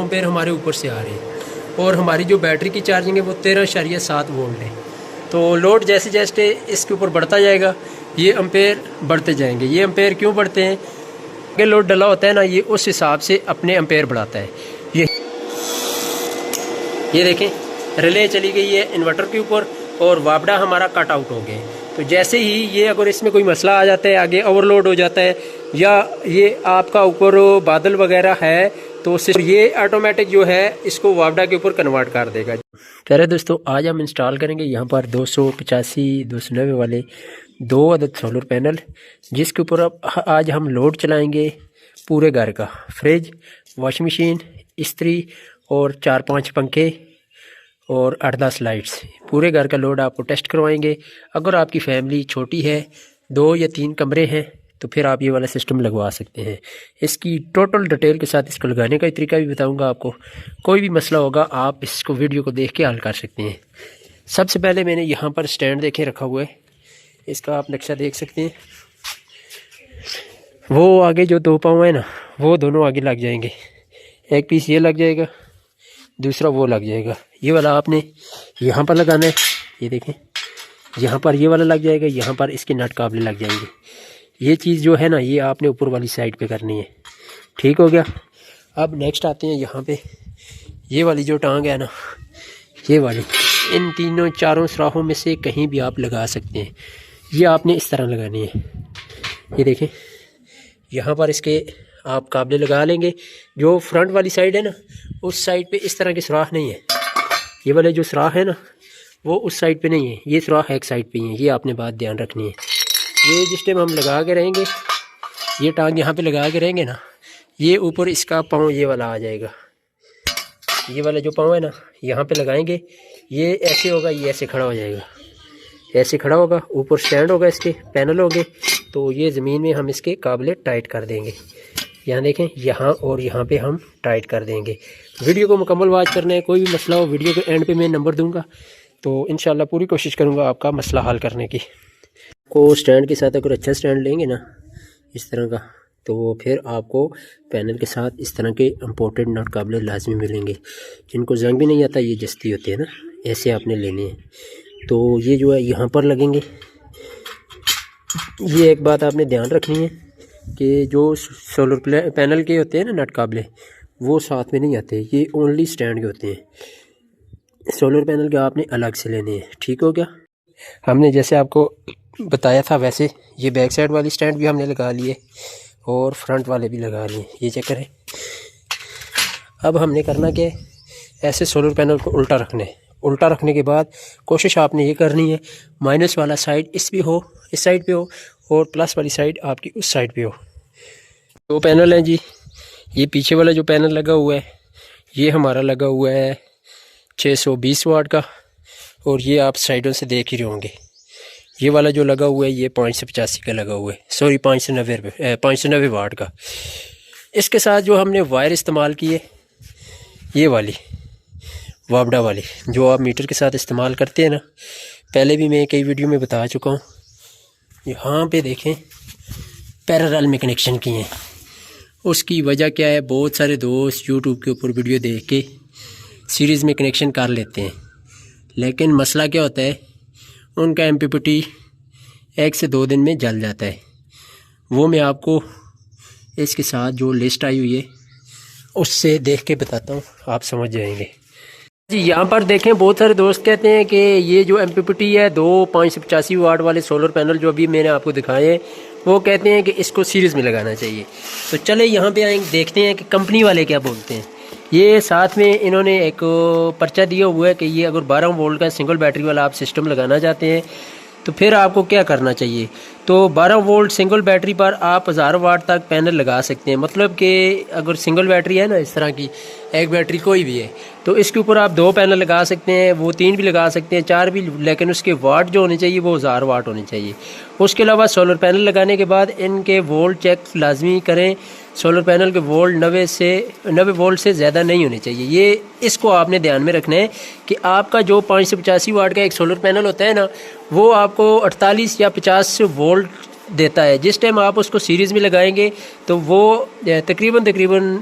Ampere हमारे ऊपर से आ रहे हैं और हमारी जो बैटरी की चार्जिंग है वो 13.7 वोल्ट है। तो लोड जैसे जैसे इसके ऊपर बढ़ता जाएगा ये एम्पेयर बढ़ते जाएंगे। ये एम्पेयर क्यों बढ़ते हैं? कि लोड डला होता है ना, ये उस हिसाब से अपने एम्पेयर बढ़ाता है। ये देखें रिले चली गई है इन्वर्टर के ऊपर और वापडा हमारा कट आउट हो गए। तो जैसे ही ये अगर इसमें कोई मसला आ जाता है, आगे ओवरलोड हो जाता है या ये आपका ऊपर बादल वगैरह है, तो सिर्फ ये ऑटोमेटिक जो है इसको वापडा के ऊपर कन्वर्ट कर देगा। कह रहे दोस्तों, आज हम इंस्टॉल करेंगे यहाँ पर 285-290 वाले 2 अदद सोलर पैनल, जिसके ऊपर अब आज हम लोड चलाएंगे पूरे घर का। फ्रिज, वॉशिंग मशीन, इस्त्री और 4-5 पंखे और 8-10 लाइट्स, पूरे घर का लोड आपको टेस्ट करवाएंगे। अगर आपकी फैमिली छोटी है, 2 या 3 कमरे हैं, तो फिर आप ये वाला सिस्टम लगवा सकते हैं। इसकी टोटल डिटेल के साथ इसको लगाने का तरीका भी बताऊंगा आपको। कोई भी मसला होगा आप इसको वीडियो को देख के हल कर सकते हैं। सबसे पहले मैंने यहाँ पर स्टैंड देखे रखा हुआ है, इसका आप नक्शा देख सकते हैं। वो आगे जो 2 पाँव है ना, वो दोनों आगे लग जाएंगे। एक पीस ये लग जाएगा, दूसरा वो लग जाएगा। ये वाला आपने यहाँ पर लगाना है, ये देखें यहाँ पर ये वाला लग जाएगा, यहाँ पर इसके नट काबले लग जाएंगे। ये चीज़ जो है ना, ये आपने ऊपर वाली साइड पे करनी है। ठीक हो गया। अब नेक्स्ट आते हैं यहाँ पे, ये वाली जो टांग है ना, ये वाली इन 3-4 सुराखों में से कहीं भी आप लगा सकते हैं। ये आपने इस तरह लगानी है। ये देखें यहाँ पर इसके आप काबले लगा लेंगे। जो फ्रंट वाली साइड है ना, उस साइड पे इस तरह के सुराख नहीं है। ये वाले जो सुराख है ना, वो उस साइड पे नहीं है, ये सुराख एक साइड पे ही है। ये आपने बात ध्यान रखनी है। ये जिस टाइम हम लगा के रहेंगे, ये टांग यहाँ पे लगा के रहेंगे ना, ये ऊपर इसका पाँव ये वाला आ जाएगा। ये वाला जो पाँव है ना, यहाँ पे लगाएंगे, ये ऐसे होगा, ये ऐसे खड़ा हो जाएगा, ऐसे खड़ा होगा। ऊपर स्टैंड होगा, इसके पैनल होंगे, तो ये ज़मीन में हम इसके काबले टाइट कर देंगे। यहाँ देखें, यहाँ और यहाँ पे हम टाइट कर देंगे। वीडियो को मुकम्मल वॉच करना है। कोई भी मसला हो वीडियो के एंड पे मैं नंबर दूंगा, तो इंशाल्लाह पूरी कोशिश करूँगा आपका मसला हल करने की। को स्टैंड के साथ अगर अच्छा स्टैंड लेंगे ना इस तरह का, तो फिर आपको पैनल के साथ इस तरह के इम्पोर्टेड नट काबले लाजमी मिलेंगे। जिनको जंग भी नहीं आता, ये जस्ती होते हैं ना, ऐसे आपने लेने हैं। तो ये जो है यहाँ पर लगेंगे। ये एक बात आपने ध्यान रखनी है कि जो सोलर पैनल के होते हैं ना नट काबले, वो साथ में नहीं आते, ये ओनली स्टैंड के होते हैं। सोलर पैनल के आपने अलग से लेने हैं। ठीक हो गया। हमने जैसे आपको बताया था वैसे ये बैक साइड वाली स्टैंड भी हमने लगा लिए और फ्रंट वाले भी लगा लिए। ये चेक करें। अब हमने करना क्या, ऐसे सोलर पैनल को उल्टा रखना है। उल्टा रखने के बाद कोशिश आपने ये करनी है, माइनस वाला साइड इस भी हो, इस साइड पे हो, और प्लस वाली साइड आपकी उस साइड पे हो। 2 पैनल हैं जी। ये पीछे वाला जो पैनल लगा हुआ है, ये हमारा लगा हुआ है 620 वाट का, और ये आप साइडों से देख ही रहे होंगे। ये वाला जो लगा हुआ है ये 585 का लगा हुआ है, सॉरी 590 वाट का। इसके साथ जो हमने वायर इस्तेमाल की है, ये वाली वापडा वाली जो आप मीटर के साथ इस्तेमाल करते हैं ना, पहले भी मैं कई वीडियो में बता चुका हूँ। यहाँ पे देखें पैरेलल में कनेक्शन किए हैं। उसकी वजह क्या है, बहुत सारे दोस्त यूट्यूब के ऊपर वीडियो देख के सीरीज़ में कनेक्शन कर लेते हैं, लेकिन मसला क्या होता है, उनका MPPT 1 से 2 दिन में जल जाता है। वो मैं आपको इसके साथ जो लिस्ट आई हुई है उससे देख के बताता हूँ, आप समझ जाएंगे जी। यहाँ पर देखें, बहुत सारे दोस्त कहते हैं कि ये जो MPPT है 2 585 वाट वाले सोलर पैनल जो अभी मैंने आपको दिखाए हैं, वो कहते हैं कि इसको सीरीज़ में लगाना चाहिए। तो चले यहाँ पे आएंगे, देखते हैं कि कंपनी वाले क्या बोलते हैं। ये साथ में इन्होंने एक पर्चा दिया हुआ है कि ये अगर 12 वोल्ट का सिंगल बैटरी वाला आप सिस्टम लगाना चाहते हैं तो फिर आपको क्या करना चाहिए। तो 12 वोल्ट सिंगल बैटरी पर आप 1000 वाट तक पैनल लगा सकते हैं। मतलब कि अगर सिंगल बैटरी है ना, इस तरह की एक बैटरी कोई भी है, तो इसके ऊपर आप 2 पैनल लगा सकते हैं, वो 3 भी लगा सकते हैं, 4 भी, लेकिन उसके वाट जो होने चाहिए वो 1000 वाट होने चाहिए। उसके अलावा सोलर पैनल लगाने के बाद इनके वोल्ट चेक लाजमी करें। सोलर पैनल के वोल्ट 90 वोल्ट से ज़्यादा नहीं होने चाहिए। ये इसको आपने ध्यान में रखना है कि आपका जो 585 वाट का एक सोलर पैनल होता है ना, वो आपको 48 या 50 वोल्ट देता है। जिस टाइम आप उसको सीरीज़ में लगाएंगे तो वो तकरीबन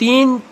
3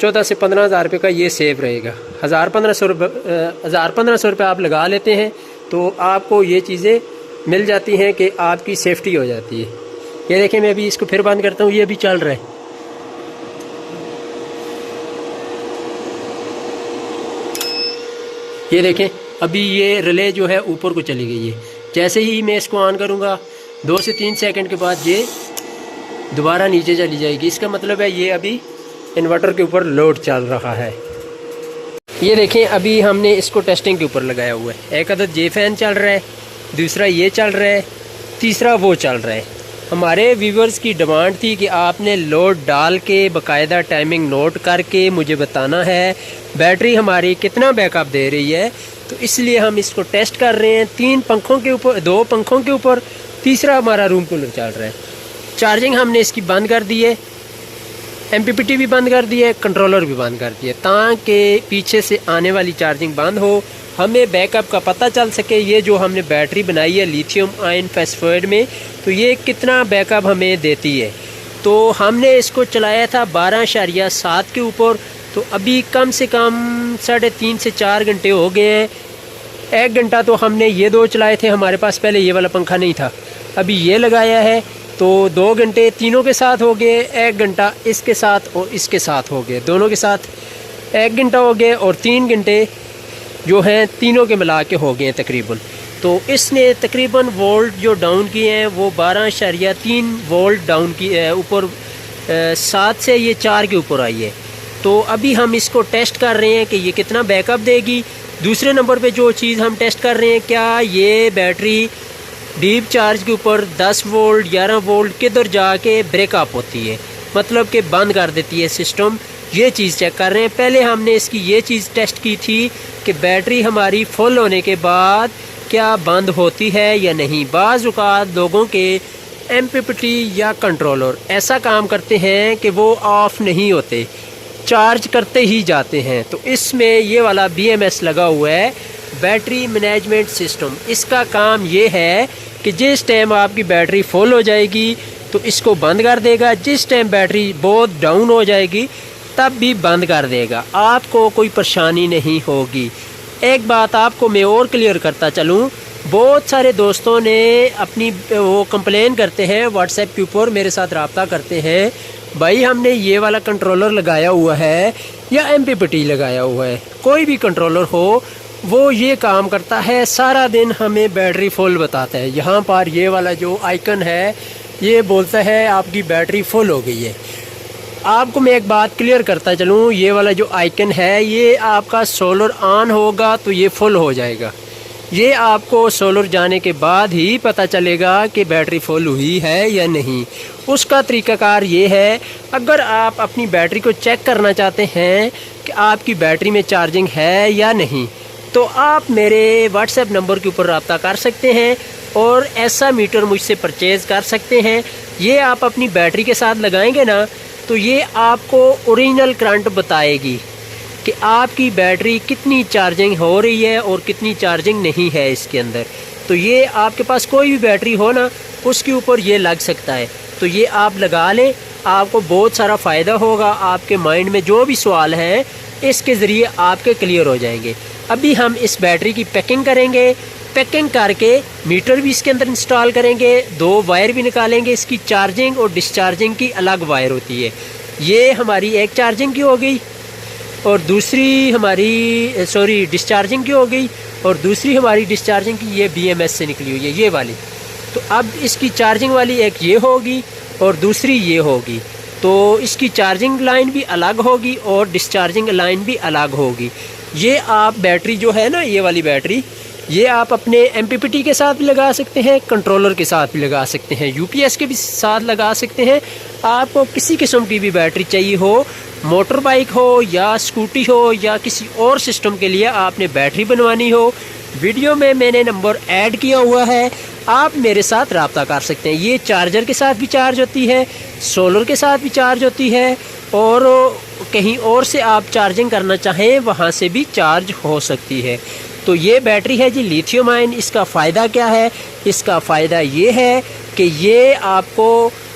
14 से 15 हज़ार रुपये का ये सेव रहेगा। 1000-1500 रुपये आप लगा लेते हैं तो आपको ये चीज़ें मिल जाती हैं कि आपकी सेफ्टी हो जाती है। ये देखें, मैं अभी इसको फिर बंद करता हूँ, ये अभी चल रहा है। ये देखें, अभी ये रिले जो है ऊपर को चली गई है। जैसे ही मैं इसको ऑन करूँगा 2 से 3 सेकंड के बाद ये दोबारा नीचे चली जाएगी। इसका मतलब है ये अभी इन्वर्टर के ऊपर लोड चल रहा है। ये देखें, अभी हमने इसको टेस्टिंग के ऊपर लगाया हुआ है। एक अदद ये फ़ैन चल रहा है, दूसरा ये चल रहा है, तीसरा वो चल रहा है। हमारे व्यूवर्स की डिमांड थी कि आपने लोड डाल के बाकायदा टाइमिंग नोट करके मुझे बताना है बैटरी हमारी कितना बैकअप दे रही है। तो इसलिए हम इसको टेस्ट कर रहे हैं 3 पंखों के ऊपर, 2 पंखों के ऊपर, तीसरा हमारा रूम कूलर चल रहा है। चार्जिंग हमने इसकी बंद कर दी है, MPPT भी बंद कर दी है, कंट्रोलर भी बंद कर दिया, ताकि पीछे से आने वाली चार्जिंग बंद हो, हमें बैकअप का पता चल सके। ये जो हमने बैटरी बनाई है लिथियम आयन फॉस्फेट में, तो ये कितना बैकअप हमें देती है। तो हमने इसको चलाया था 12.7 के ऊपर, तो अभी कम से कम 3.5 से 4 घंटे हो गए हैं। 1 घंटा तो हमने ये 2 चलाए थे, हमारे पास पहले ये वाला पंखा नहीं था, अभी ये लगाया है, तो 2 घंटे तीनों के साथ हो गए। 1 घंटा इसके साथ और इसके साथ हो गए, दोनों के साथ 1 घंटा हो गए, और 3 घंटे जो हैं तीनों के मिला के हो गए हैं तकरीबन। तो इसने तकरीबन वोल्ट जो डाउन किए हैं वो 12.3 वोल्ट डाउन किए ऊपर, 7 से ये 4 के ऊपर आई है। तो अभी हम इसको टेस्ट कर रहे हैं कि ये कितना बैकअप देगी। दूसरे नंबर पे जो चीज़ हम टेस्ट कर रहे हैं, क्या ये बैटरी डीप चार्ज के ऊपर 10 वोल्ट 11 वोल्ट किधर जाके ब्रेकअप होती है, मतलब कि बंद कर देती है सिस्टम। ये चीज़ चेक कर रहे हैं। पहले हमने इसकी ये चीज़ टेस्ट की थी कि बैटरी हमारी फुल होने के बाद क्या बंद होती है या नहीं। बाज़ औक़ात लोगों के MPPT या कंट्रोलर ऐसा काम करते हैं कि वो ऑफ़ नहीं होते, चार्ज करते ही जाते हैं। तो इसमें ये वाला BMS लगा हुआ है, बैटरी मैनेजमेंट सिस्टम। इसका काम ये है कि जिस टाइम आपकी बैटरी फुल हो जाएगी तो इसको बंद कर देगा, जिस टाइम बैटरी बहुत डाउन हो जाएगी तब भी बंद कर देगा, आपको कोई परेशानी नहीं होगी। एक बात आपको मैं और क्लियर करता चलूँ, बहुत सारे दोस्तों ने अपनी वो कंप्लेन करते हैं व्हाट्सएप के ऊपर, मेरे साथ रब्ता करते हैं, भाई हमने ये वाला कंट्रोलर लगाया हुआ है या MPPT लगाया हुआ है, कोई भी कंट्रोलर हो वो ये काम करता है, सारा दिन हमें बैटरी फुल बताता है। यहाँ पर ये वाला जो आइकन है ये बोलता है आपकी बैटरी फुल हो गई है। आपको मैं एक बात क्लियर करता चलूँ, ये वाला जो आइकन है ये आपका सोलर ऑन होगा तो ये फुल हो जाएगा। ये आपको सोलर जाने के बाद ही पता चलेगा कि बैटरी फुल हुई है या नहीं। उसका तरीक़ाकार ये है, अगर आप अपनी बैटरी को चेक करना चाहते हैं कि आपकी बैटरी में चार्जिंग है या नहीं, तो आप मेरे व्हाट्सएप नंबर के ऊपर रब्ता कर सकते हैं और ऐसा मीटर मुझसे परचेज़ कर सकते हैं। ये आप अपनी बैटरी के साथ लगाएंगे ना, तो ये आपको ओरिजिनल करंट बताएगी कि आपकी बैटरी कितनी चार्जिंग हो रही है और कितनी चार्जिंग नहीं है इसके अंदर। तो ये आपके पास कोई भी बैटरी हो ना, उसके ऊपर ये लग सकता है, तो ये आप लगा लें, आपको बहुत सारा फ़ायदा होगा। आपके माइंड में जो भी सवाल हैं इसके ज़रिए आपके क्लियर हो जाएंगे। अभी हम इस बैटरी की पैकिंग करेंगे, पैकिंग करके मीटर भी इसके अंदर इंस्टॉल करेंगे, 2 वायर भी निकालेंगे। इसकी चार्जिंग और डिस्चार्जिंग की अलग वायर होती है। ये हमारी एक चार्जिंग की हो गई और दूसरी हमारी डिस्चार्जिंग की हो गई, और दूसरी हमारी डिस्चार्जिंग की ये BMS से निकली हुई है ये वाली। तो अब इसकी चार्जिंग वाली एक ये होगी और दूसरी ये होगी, तो इसकी चार्जिंग लाइन भी अलग होगी और डिस्चार्जिंग लाइन भी अलग होगी। ये आप बैटरी जो है ना, ये वाली बैटरी, ये आप अपने MPPT के साथ भी लगा सकते हैं, कंट्रोलर के साथ भी लगा सकते हैं, UPS के भी साथ लगा सकते हैं। आपको किसी किस्म की भी बैटरी चाहिए हो, मोटर बाइक हो या स्कूटी हो या किसी और सिस्टम के लिए आपने बैटरी बनवानी हो, वीडियो में मैंने नंबर ऐड किया हुआ है, आप मेरे साथ रब्ता कर सकते हैं। ये चार्जर के साथ भी चार्ज होती है, सोलर के साथ भी चार्ज होती है, और कहीं और से आप चार्जिंग करना चाहें वहाँ से भी चार्ज हो सकती है। तो ये बैटरी है जी लिथियम आयन। इसका फ़ायदा क्या है? इसका फ़ायदा ये है कि ये आपको